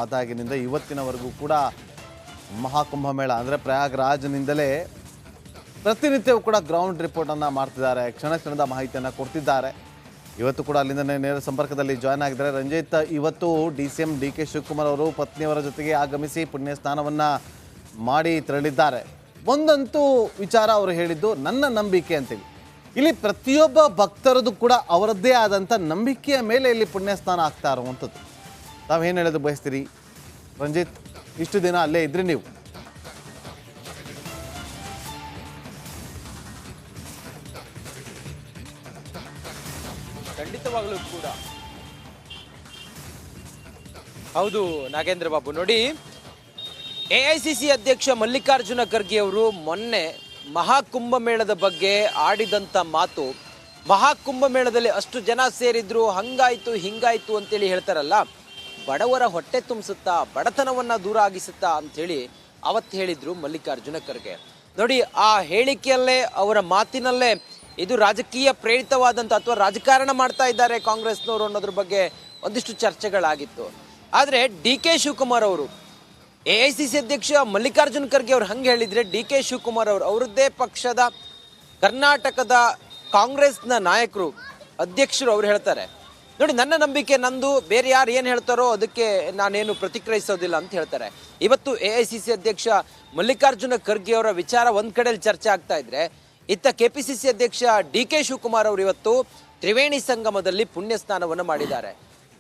ಆದಾಗಿನಿಂದ ಇವತ್ತಿನವರೆಗೂ ಕೂಡ ಮಹಾಕುಂಭಮೇಳ ಅಂದರೆ ಪ್ರಯಾಗ್ರಾಜ್ನಿಂದಲೇ ಪ್ರತಿನಿತ್ಯವೂ ಕೂಡ ಗ್ರೌಂಡ್ ರಿಪೋರ್ಟನ್ನು ಮಾಡ್ತಿದ್ದಾರೆ, ಕ್ಷಣ ಕ್ಷಣದ ಮಾಹಿತಿಯನ್ನು ಕೊಡ್ತಿದ್ದಾರೆ. ಇವತ್ತು ಕೂಡ ಅಲ್ಲಿಂದನೇ ನೇರ ಸಂಪರ್ಕದಲ್ಲಿ ಜಾಯ್ನ್ ಆಗಿದ್ದಾರೆ ರಂಜಿತ್. ಇವತ್ತು DCM DK ಶಿವಕುಮಾರ್ ಅವರು ಪತ್ನಿಯವರ ಜೊತೆಗೆ ಆಗಮಿಸಿ ಪುಣ್ಯ ಸ್ನಾನವನ್ನು ಮಾಡಿ ತೆರಳಿದ್ದಾರೆ. ಒಂದಂತೂ ವಿಚಾರ ಅವರು ಹೇಳಿದ್ದು ನನ್ನ ನಂಬಿಕೆ ಅಂತೇಳಿ. ಇಲ್ಲಿ ಪ್ರತಿಯೊಬ್ಬ ಭಕ್ತರದು ಕೂಡ ಅವರದ್ದೇ ಆದಂಥ ನಂಬಿಕೆಯ ಮೇಲೆ ಇಲ್ಲಿ ಪುಣ್ಯಸ್ನಾನ ಆಗ್ತಾ ಇರುವಂಥದ್ದು. ತಾವೇನು ಹೇಳೋದು ಬಯಸ್ತೀರಿ ರಂಜಿತ್? ಇಷ್ಟು ದಿನ ಅಲ್ಲೇ ಇದ್ರಿ ನೀವು. ಖಂಡಿತವಾಗ್ಲೂ ಕೂಡ ಹೌದು ನಾಗೇಂದ್ರ ಬಾಬು. ನೋಡಿ, AICC ಅಧ್ಯಕ್ಷ ಮಲ್ಲಿಕಾರ್ಜುನ ಖರ್ಗೆ ಅವರು ಮೊನ್ನೆ ಮಹಾಕುಂಭಮೇಳದ ಬಗ್ಗೆ ಆಡಿದಂಥ ಮಾತು, ಮಹಾಕುಂಭಮೇಳದಲ್ಲಿ ಅಷ್ಟು ಜನ ಸೇರಿದ್ರು, ಹಂಗಾಯ್ತು ಹಿಂಗಾಯ್ತು ಅಂತೇಳಿ ಹೇಳ್ತಾರಲ್ಲ, ಬಡವರ ಹೊಟ್ಟೆ ತುಂಬಿಸುತ್ತಾ, ಬಡತನವನ್ನ ದೂರ ಆಗಿಸುತ್ತಾ ಅಂಥೇಳಿ ಅವತ್ತು ಹೇಳಿದ್ರು ಮಲ್ಲಿಕಾರ್ಜುನ ಖರ್ಗೆ. ನೋಡಿ, ಆ ಹೇಳಿಕೆಯಲ್ಲೇ ಅವರ ಮಾತಿನಲ್ಲೇ ಇದು ರಾಜಕೀಯ ಪ್ರೇರಿತವಾದಂಥ ಅಥವಾ ರಾಜಕಾರಣ ಮಾಡ್ತಾ ಇದ್ದಾರೆ ಕಾಂಗ್ರೆಸ್ನವರು ಅನ್ನೋದ್ರ ಬಗ್ಗೆ ಒಂದಿಷ್ಟು ಚರ್ಚೆಗಳಾಗಿತ್ತು. ಆದರೆ DK ಶಿವಕುಮಾರ್ ಅವರು, AICC ಅಧ್ಯಕ್ಷ ಮಲ್ಲಿಕಾರ್ಜುನ ಖರ್ಗೆ ಅವ್ರು ಹಂಗೆ ಹೇಳಿದ್ರೆ, DK ಶಿವಕುಮಾರ್ ಅವರು ಅವರದ್ದೇ ಪಕ್ಷದ ಕರ್ನಾಟಕದ ಕಾಂಗ್ರೆಸ್ನ ನಾಯಕರು, ಅಧ್ಯಕ್ಷರು ಅವ್ರು ಹೇಳ್ತಾರೆ, ನೋಡಿ ನನ್ನ ನಂಬಿಕೆ ನಂದು, ಬೇರೆ ಯಾರು ಏನು ಹೇಳ್ತಾರೋ ಅದಕ್ಕೆ ನಾನೇನು ಪ್ರತಿಕ್ರಿಯಿಸೋದಿಲ್ಲ ಅಂತ ಹೇಳ್ತಾರೆ. ಇವತ್ತು AICC ಅಧ್ಯಕ್ಷ ಮಲ್ಲಿಕಾರ್ಜುನ ಖರ್ಗೆ ಅವರ ವಿಚಾರ ಒಂದ್ ಕಡೆಯಲ್ಲಿ ಚರ್ಚೆ ಆಗ್ತಾ ಇದ್ರೆ, ಇತ್ತ KPCC ಅಧ್ಯಕ್ಷ DK ಶಿವಕುಮಾರ್ ಅವರು ಇವತ್ತು ತ್ರಿವೇಣಿ ಸಂಗಮದಲ್ಲಿ ಪುಣ್ಯ ಸ್ನಾನವನ್ನು ಮಾಡಿದ್ದಾರೆ.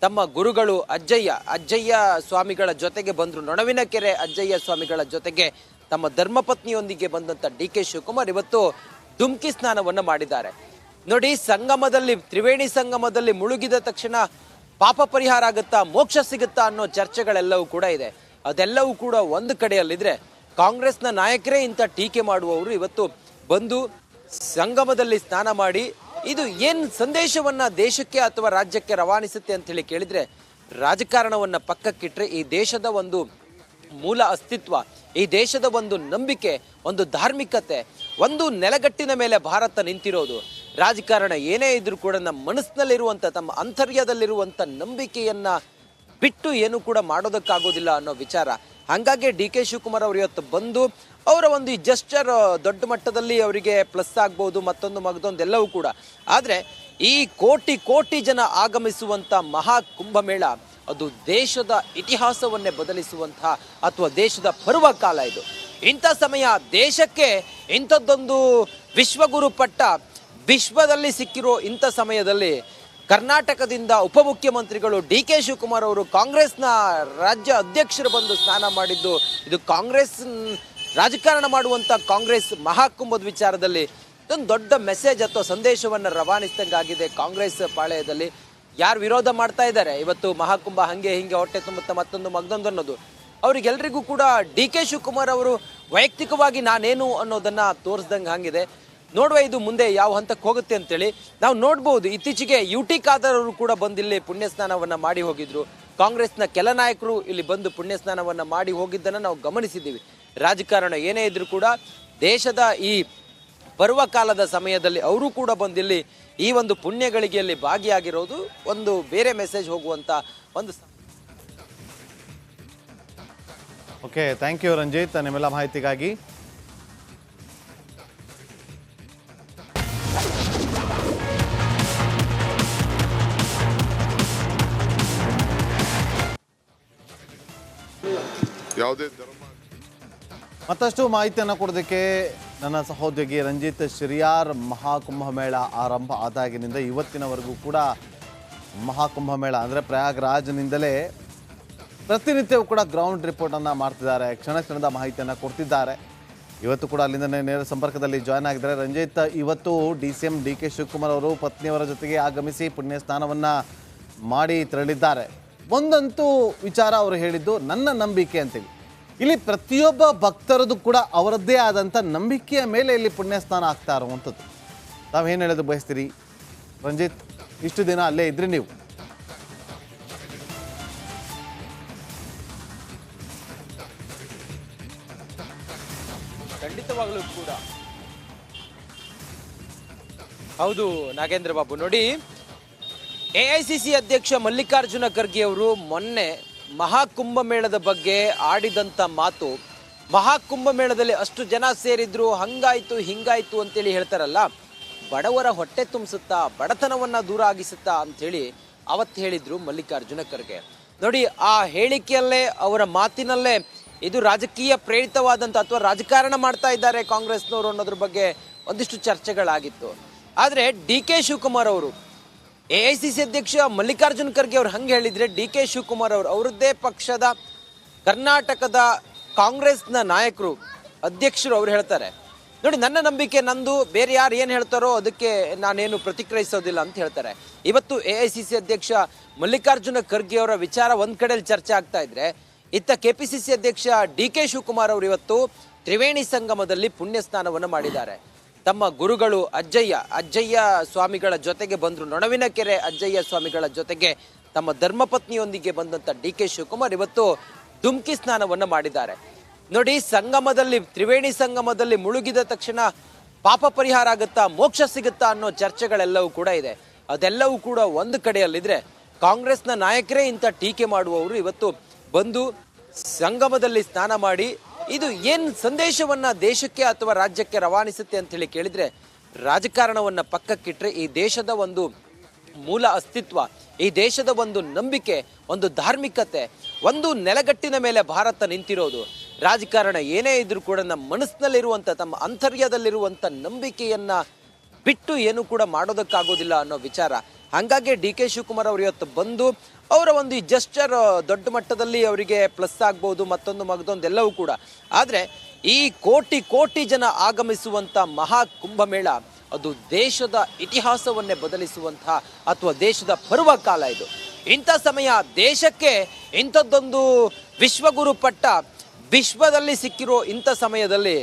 ತಮ್ಮ ಗುರುಗಳು ಅಜ್ಜಯ್ಯ ಸ್ವಾಮಿಗಳ ಜೊತೆಗೆ ಬಂದರು, ನೊಣವಿನಕೆರೆ ಅಜ್ಜಯ್ಯ ಸ್ವಾಮಿಗಳ ಜೊತೆಗೆ ತಮ್ಮ ಧರ್ಮಪತ್ನಿಯೊಂದಿಗೆ ಬಂದಂಥ DK ಶಿವಕುಮಾರ್ ಇವತ್ತು ಧುಮ್ಕಿ ಸ್ನಾನವನ್ನು ಮಾಡಿದ್ದಾರೆ. ನೋಡಿ, ಸಂಗಮದಲ್ಲಿ, ತ್ರಿವೇಣಿ ಸಂಗಮದಲ್ಲಿ ಮುಳುಗಿದ ತಕ್ಷಣ ಪಾಪ ಪರಿಹಾರ ಆಗುತ್ತಾ, ಮೋಕ್ಷ ಸಿಗುತ್ತಾ ಅನ್ನೋ ಚರ್ಚೆಗಳೆಲ್ಲವೂ ಕೂಡ ಇದೆ. ಅದೆಲ್ಲವೂ ಕೂಡ ಒಂದು ಕಡೆಯಲ್ಲಿದ್ರೆ, ಕಾಂಗ್ರೆಸ್ನ ನಾಯಕರೇ ಇಂಥ ಟೀಕೆ ಮಾಡುವವರು ಇವತ್ತು ಬಂದು ಸಂಗಮದಲ್ಲಿ ಸ್ನಾನ ಮಾಡಿ ಇದು ಏನು ಸಂದೇಶವನ್ನ ದೇಶಕ್ಕೆ ಅಥವಾ ರಾಜ್ಯಕ್ಕೆ ರವಾನಿಸುತ್ತೆ ಅಂತ ಹೇಳಿ ಕೇಳಿದ್ರೆ, ರಾಜಕಾರಣವನ್ನ ಪಕ್ಕಕ್ಕಿಟ್ರೆ ಈ ದೇಶದ ಒಂದು ಮೂಲ ಅಸ್ತಿತ್ವ, ಈ ದೇಶದ ಒಂದು ನಂಬಿಕೆ, ಒಂದು ಧಾರ್ಮಿಕತೆ, ಒಂದು ನೆಲಗಟ್ಟಿನ ಮೇಲೆ ಭಾರತ ನಿಂತಿರೋದು. ರಾಜಕಾರಣ ಏನೇ ಇದ್ರೂ ಕೂಡ ನಮ್ಮ ಮನಸ್ಸಿನಲ್ಲಿರುವಂಥ, ತಮ್ಮ ಅಂತರ್ಯದಲ್ಲಿರುವಂಥ ನಂಬಿಕೆಯನ್ನ ಬಿಟ್ಟು ಏನು ಕೂಡ ಮಾಡೋದಕ್ಕಾಗೋದಿಲ್ಲ ಅನ್ನೋ ವಿಚಾರ. ಹಾಗಾಗಿ DK ಶಿವಕುಮಾರ್ ಅವರು ಇವತ್ತು ಬಂದು ಅವರ ಒಂದು ಈ ಜಸ್ಚರ್ ದೊಡ್ಡ ಮಟ್ಟದಲ್ಲಿ ಅವರಿಗೆ ಪ್ಲಸ್ ಆಗ್ಬೋದು, ಮತ್ತೊಂದು ಎಲ್ಲವೂ ಕೂಡ. ಆದರೆ ಈ ಕೋಟಿ ಜನ ಆಗಮಿಸುವಂಥ ಮಹಾಕುಂಭಮೇಳ ಅದು ದೇಶದ ಇತಿಹಾಸವನ್ನೇ ಬದಲಿಸುವಂತಹ ಅಥವಾ ದೇಶದ ಪರ್ವಕಾಲ ಇದು. ಇಂಥ ಸಮಯ ದೇಶಕ್ಕೆ ಇಂಥದ್ದೊಂದು ವಿಶ್ವಗುರು ಪಟ್ಟ ವಿಶ್ವದಲ್ಲಿ ಸಿಕ್ಕಿರೋ ಇಂಥ ಸಮಯದಲ್ಲಿ ಕರ್ನಾಟಕದಿಂದ ಉಪಮುಖ್ಯಮಂತ್ರಿಗಳು DK ಶಿವಕುಮಾರ್ ಅವರು, ಕಾಂಗ್ರೆಸ್ನ ರಾಜ್ಯ ಅಧ್ಯಕ್ಷರು ಬಂದು ಸ್ನಾನ ಮಾಡಿದ್ದು, ಇದು ಕಾಂಗ್ರೆಸ್ ರಾಜಕಾರಣ ಮಾಡುವಂಥ ಕಾಂಗ್ರೆಸ್ ಮಹಾಕುಂಭದ ವಿಚಾರದಲ್ಲಿ ಒಂದು ದೊಡ್ಡ ಮೆಸೇಜ್ ಅಥವಾ ಸಂದೇಶವನ್ನು ರವಾನಿಸಿದಂಗಾಗಿದೆ. ಕಾಂಗ್ರೆಸ್ ಪಾಳೆಯದಲ್ಲಿ ಯಾರು ವಿರೋಧ ಮಾಡ್ತಾ ಇದ್ದಾರೆ ಇವತ್ತು ಮಹಾಕುಂಭ ಹಂಗೆ ಹಿಂಗೆ ಹೊಟ್ಟೆ ತುಂಬುತ್ತಾ ಮತ್ತೊಂದು ಅನ್ನೋದು, ಅವರಿಗೆಲ್ರಿಗೂ ಕೂಡ DK ಶಿವಕುಮಾರ್ ಅವರು ವೈಯಕ್ತಿಕವಾಗಿ ನಾನೇನು ಅನ್ನೋದನ್ನ ತೋರಿಸ್ದಂಗೆ ಹಂಗಿದೆ. ನೋಡುವ ಇದು ಮುಂದೆ ಯಾವ ಹಂತಕ್ಕೆ ಹೋಗುತ್ತೆ ಅಂತೇಳಿ ನಾವು ನೋಡ್ಬೋದು. ಇತ್ತೀಚೆಗೆ UT ಖಾದರ್ ಅವರು ಕೂಡ ಬಂದಿಲ್ಲಿ ಪುಣ್ಯ ಸ್ನಾನವನ್ನ ಮಾಡಿ ಹೋಗಿದ್ರು. ಕಾಂಗ್ರೆಸ್ನ ಕೆಲ ನಾಯಕರು ಇಲ್ಲಿ ಬಂದು ಪುಣ್ಯ ಸ್ನಾನವನ್ನ ಮಾಡಿ ಹೋಗಿದ್ದನ್ನು ನಾವು ಗಮನಿಸಿದ್ದೀವಿ. ರಾಜಕಾರಣ ಏನೇ ಇದ್ರೂ ಕೂಡ ದೇಶದ ಈ ಪರ್ವಕಾಲದ ಸಮಯದಲ್ಲಿ ಅವರು ಕೂಡ ಬಂದಿಲ್ಲಿ ಈ ಒಂದು ಪುಣ್ಯಗಳಿಗೆಯಲ್ಲಿ ಭಾಗಿಯಾಗಿರೋದು ಒಂದು ಬೇರೆ ಮೆಸೇಜ್ ಹೋಗುವಂತ ಒಂದು. ಓಕೆ, ಥ್ಯಾಂಕ್ ಯು ರಂಜಿತ್ ನಿಮ್ಮೆಲ್ಲ ಮಾಹಿತಿಗಾಗಿ. ಮತ್ತಷ್ಟು ಮಾಹಿತಿಯನ್ನು ಕೊಡೋದಕ್ಕೆ ನನ್ನ ಸಹೋದ್ಯೋಗಿ ರಂಜಿತ್ ಶಿರಿಯಾರ್. ಮಹಾಕುಂಭಮೇಳ ಆರಂಭ ಆದಾಗಿನಿಂದ ಇವತ್ತಿನವರೆಗೂ ಕೂಡ ಮಹಾಕುಂಭಮೇಳ ಅಂದರೆ ಪ್ರಯಾಗ್ರಾಜ್ನಿಂದಲೇ ಪ್ರತಿನಿತ್ಯವೂ ಕೂಡ ಗ್ರೌಂಡ್ ರಿಪೋರ್ಟನ್ನು ಮಾಡ್ತಿದ್ದಾರೆ, ಕ್ಷಣ ಕ್ಷಣದ ಮಾಹಿತಿಯನ್ನು ಕೊಡ್ತಿದ್ದಾರೆ. ಇವತ್ತು ಕೂಡ ಅಲ್ಲಿಂದನೇ ನೇರ ಸಂಪರ್ಕದಲ್ಲಿ ಜಾಯ್ನ್ ಆಗಿದ್ದಾರೆ ರಂಜಿತ್. ಇವತ್ತು DCM DK ಶಿವಕುಮಾರ್ ಅವರು ಪತ್ನಿಯವರ ಜೊತೆಗೆ ಆಗಮಿಸಿ ಪುಣ್ಯ ಸ್ನಾನವನ್ನು ಮಾಡಿ ತೆರಳಿದ್ದಾರೆ. ಒಂದಂತೂ ವಿಚಾರ ಅವರು ಹೇಳಿದ್ದು ನನ್ನ ನಂಬಿಕೆ ಅಂತೇಳಿ. ಇಲ್ಲಿ ಪ್ರತಿಯೊಬ್ಬ ಭಕ್ತರದು ಕೂಡ ಅವರದ್ದೇ ಆದಂಥ ನಂಬಿಕೆಯ ಮೇಲೆ ಇಲ್ಲಿ ಪುಣ್ಯಸ್ನಾನ ಆಗ್ತಾ ಇರುವಂಥದ್ದು. ತಾವೇನು ಹೇಳೋದು ಬಯಸ್ತೀರಿ ರಂಜಿತ್? ಇಷ್ಟು ದಿನ ಅಲ್ಲೇ ಇದ್ರಿ ನೀವು. ಖಂಡಿತವಾಗ್ಲೂ ಕೂಡ ಹೌದು ನಾಗೇಂದ್ರ ಬಾಬು. ನೋಡಿ, AICC ಅಧ್ಯಕ್ಷ ಮಲ್ಲಿಕಾರ್ಜುನ ಖರ್ಗೆ ಅವರು ಮೊನ್ನೆ ಮಹಾಕುಂಭಮೇಳದ ಬಗ್ಗೆ ಆಡಿದಂಥ ಮಾತು, ಮಹಾಕುಂಭಮೇಳದಲ್ಲಿ ಅಷ್ಟು ಜನ ಸೇರಿದ್ರು, ಹಂಗಾಯ್ತು ಹಿಂಗಾಯ್ತು ಅಂತೇಳಿ ಹೇಳ್ತಾರಲ್ಲ, ಬಡವರ ಹೊಟ್ಟೆ ತುಂಬಿಸುತ್ತಾ, ಬಡತನವನ್ನ ದೂರ ಆಗಿಸುತ್ತಾ ಅಂಥೇಳಿ ಅವತ್ತು ಹೇಳಿದ್ರು ಮಲ್ಲಿಕಾರ್ಜುನ ಖರ್ಗೆ. ನೋಡಿ, ಆ ಹೇಳಿಕೆಯಲ್ಲೇ, ಅವರ ಮಾತಿನಲ್ಲೇ ಇದು ರಾಜಕೀಯ ಪ್ರೇರಿತವಾದಂಥ ಅಥವಾ ರಾಜಕಾರಣ ಮಾಡ್ತಾ ಇದ್ದಾರೆ ಕಾಂಗ್ರೆಸ್ನವರು ಅನ್ನೋದ್ರ ಬಗ್ಗೆ ಒಂದಿಷ್ಟು ಚರ್ಚೆಗಳಾಗಿತ್ತು. ಆದರೆ ಡಿ ಕೆ ಶಿವಕುಮಾರ್ ಅವರು, AICC ಅಧ್ಯಕ್ಷ ಮಲ್ಲಿಕಾರ್ಜುನ ಖರ್ಗೆ ಅವ್ರು ಹಂಗೆ ಹೇಳಿದ್ರೆ, ಡಿ ಕೆ ಶಿವಕುಮಾರ್ ಅವರು ಅವರದ್ದೇ ಪಕ್ಷದ ಕರ್ನಾಟಕದ ಕಾಂಗ್ರೆಸ್ನ ನಾಯಕರು, ಅಧ್ಯಕ್ಷರು ಅವ್ರು ಹೇಳ್ತಾರೆ, ನೋಡಿ ನನ್ನ ನಂಬಿಕೆ ನಂದು, ಬೇರೆ ಯಾರು ಏನು ಹೇಳ್ತಾರೋ ಅದಕ್ಕೆ ನಾನೇನು ಪ್ರತಿಕ್ರಿಯಿಸೋದಿಲ್ಲ ಅಂತ ಹೇಳ್ತಾರೆ. ಇವತ್ತು AICC ಅಧ್ಯಕ್ಷ ಮಲ್ಲಿಕಾರ್ಜುನ ಖರ್ಗೆ ಅವರ ವಿಚಾರ ಒಂದ್ ಕಡೆಯಲ್ಲಿ ಚರ್ಚೆ ಆಗ್ತಾ ಇದ್ರೆ, ಇತ್ತ KPCC ಅಧ್ಯಕ್ಷ ಡಿ ಕೆ ಶಿವಕುಮಾರ್ ಅವರು ಇವತ್ತು ತ್ರಿವೇಣಿ ಸಂಗಮದಲ್ಲಿ ಪುಣ್ಯ ಸ್ನಾನವನ್ನು ಮಾಡಿದ್ದಾರೆ. ತಮ್ಮ ಗುರುಗಳು ಅಜ್ಜಯ್ಯ ಸ್ವಾಮಿಗಳ ಜೊತೆಗೆ ಬಂದರು, ನೊಣವಿನಕೆರೆ ಅಜ್ಜಯ್ಯ ಸ್ವಾಮಿಗಳ ಜೊತೆಗೆ ತಮ್ಮ ಧರ್ಮಪತ್ನಿಯೊಂದಿಗೆ ಬಂದಂಥ ಡಿ ಕೆ ಶಿವಕುಮಾರ್ ಇವತ್ತು ಧುಮ್ಕಿ ಸ್ನಾನವನ್ನು ಮಾಡಿದ್ದಾರೆ. ನೋಡಿ, ಸಂಗಮದಲ್ಲಿ, ತ್ರಿವೇಣಿ ಸಂಗಮದಲ್ಲಿ ಮುಳುಗಿದ ತಕ್ಷಣ ಪಾಪ ಪರಿಹಾರ ಆಗುತ್ತಾ, ಮೋಕ್ಷ ಸಿಗುತ್ತಾ ಅನ್ನೋ ಚರ್ಚೆಗಳೆಲ್ಲವೂ ಕೂಡ ಇದೆ. ಅದೆಲ್ಲವೂ ಕೂಡ ಒಂದು ಕಡೆಯಲ್ಲಿದ್ರೆ, ಕಾಂಗ್ರೆಸ್ನ ನಾಯಕರೇ ಇಂಥ ಟೀಕೆ ಮಾಡುವವರು ಇವತ್ತು ಬಂದು ಸಂಗಮದಲ್ಲಿ ಸ್ನಾನ ಮಾಡಿ ಇದು ಏನ್ ಸಂದೇಶವನ್ನ ದೇಶಕ್ಕೆ ಅಥವಾ ರಾಜ್ಯಕ್ಕೆ ರವಾನಿಸುತ್ತೆ ಅಂತ ಹೇಳಿ ಕೇಳಿದ್ರೆ, ರಾಜಕಾರಣವನ್ನ ಪಕ್ಕಕ್ಕಿಟ್ರೆ ಈ ದೇಶದ ಒಂದು ಮೂಲ ಅಸ್ತಿತ್ವ, ಈ ದೇಶದ ಒಂದು ನಂಬಿಕೆ, ಒಂದು ಧಾರ್ಮಿಕತೆ, ಒಂದು ನೆಲಗಟ್ಟಿನ ಮೇಲೆ ಭಾರತ ನಿಂತಿರೋದು. ರಾಜಕಾರಣ ಏನೇ ಇದ್ರೂ ಕೂಡ ನಮ್ಮ ಮನಸ್ಸಿನಲ್ಲಿರುವಂಥ, ತಮ್ಮ ಅಂತರ್ಯದಲ್ಲಿರುವಂಥ ನಂಬಿಕೆಯನ್ನ ಬಿಟ್ಟು ಏನು ಕೂಡ ಮಾಡೋದಕ್ಕಾಗೋದಿಲ್ಲ ಅನ್ನೋ ವಿಚಾರ. ಹಾಗಾಗಿ ಡಿ ಕೆ ಶಿವಕುಮಾರ್ ಅವರು ಇವತ್ತು ಬಂದು ಅವರ ಒಂದು ಈ ಜಸ್ಚರ್ ದೊಡ್ಡ ಮಟ್ಟದಲ್ಲಿ ಅವರಿಗೆ ಪ್ಲಸ್ ಆಗ್ಬೋದು, ಮತ್ತೊಂದು ಎಲ್ಲವೂ ಕೂಡ. ಆದರೆ ಈ ಕೋಟಿ ಕೋಟಿ ಜನ ಆಗಮಿಸುವಂಥ ಮಹಾ ಕುಂಭಮೇಳ ಅದು ದೇಶದ ಇತಿಹಾಸವನ್ನೇ ಬದಲಿಸುವಂತಹ ಅಥವಾ ದೇಶದ ಪರ್ವಕಾಲ ಇದು. ಇಂಥ ಸಮಯ ದೇಶಕ್ಕೆ ಇಂಥದ್ದೊಂದು ವಿಶ್ವಗುರು ಪಟ್ಟ ವಿಶ್ವದಲ್ಲಿ ಸಿಕ್ಕಿರೋ ಇಂಥ ಸಮಯದಲ್ಲಿ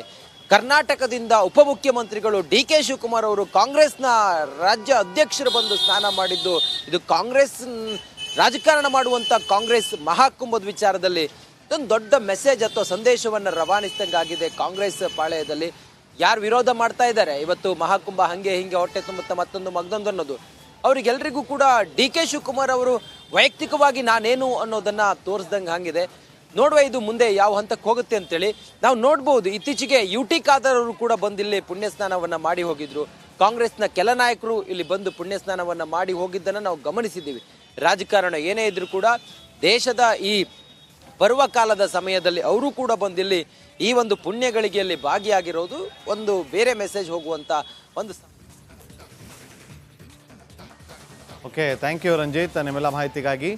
ಕರ್ನಾಟಕದಿಂದ ಉಪಮುಖ್ಯಮಂತ್ರಿಗಳು ಡಿ ಕೆ ಶಿವಕುಮಾರ್ ಅವರು, ಕಾಂಗ್ರೆಸ್ನ ರಾಜ್ಯ ಅಧ್ಯಕ್ಷರು ಬಂದು ಸ್ನಾನ ಮಾಡಿದ್ದು, ಇದು ಕಾಂಗ್ರೆಸ್ ರಾಜಕಾರಣ ಮಾಡುವಂಥ ಕಾಂಗ್ರೆಸ್ ಮಹಾಕುಂಭದ ವಿಚಾರದಲ್ಲಿ ಇದೊಂದು ದೊಡ್ಡ ಮೆಸೇಜ್ ಅಥವಾ ಸಂದೇಶವನ್ನು ರವಾನಿಸಿದಂಗಾಗಿದೆ. ಕಾಂಗ್ರೆಸ್ ಪಾಳೆಯದಲ್ಲಿ ಯಾರು ವಿರೋಧ ಮಾಡ್ತಾ ಇದ್ದಾರೆ ಇವತ್ತು ಮಹಾಕುಂಭ ಹಂಗೆ ಹಿಂಗೆ ಹೊಟ್ಟೆ ತುಂಬುತ್ತಾ ಮತ್ತೊಂದು ಅನ್ನೋದು, ಅವರಿಗೆಲ್ರಿಗೂ ಕೂಡ ಡಿ ಕೆ ಶಿವಕುಮಾರ್ ಅವರು ವೈಯಕ್ತಿಕವಾಗಿ ನಾನೇನು ಅನ್ನೋದನ್ನ ತೋರಿಸ್ದಂಗೆ ಹಂಗಿದೆ. ನೋಡುವ ಇದು ಮುಂದೆ ಯಾವ ಹಂತಕ್ಕೆ ಹೋಗುತ್ತೆ ಅಂತೇಳಿ. ನಾವು ನೋಡ್ಬೋದು, ಇತ್ತೀಚೆಗೆ UT ಖಾದರ್ ಅವರು ಕೂಡ ಬಂದಿಲ್ಲಿ ಪುಣ್ಯ ಸ್ನಾನವನ್ನು ಮಾಡಿ ಹೋಗಿದ್ರು. ಕಾಂಗ್ರೆಸ್ನ ಕೆಲ ನಾಯಕರು ಇಲ್ಲಿ ಬಂದು ಪುಣ್ಯ ಸ್ನಾನವನ್ನು ಮಾಡಿ ಹೋಗಿದ್ದನ್ನು ನಾವು ಗಮನಿಸಿದ್ದೀವಿ. ರಾಜಕಾರಣ ಏನೇ ಇದ್ರೂ ಕೂಡ ದೇಶದ ಈ ಪರ್ವಕಾಲದ ಸಮಯದಲ್ಲಿ ಅವರು ಕೂಡ ಬಂದಿಲ್ಲಿ ಈ ಒಂದು ಪುಣ್ಯಗಳಿಗೆಯಲ್ಲಿ ಭಾಗಿಯಾಗಿರೋದು ಒಂದು ಬೇರೆ ಮೆಸೇಜ್ ಹೋಗುವಂತ ಒಂದು. ಓಕೆ, ಥ್ಯಾಂಕ್ ಯು ರಂಜಿತ್, ನಿಮ್ಮೆಲ್ಲ ಮಾಹಿತಿಗಾಗಿ.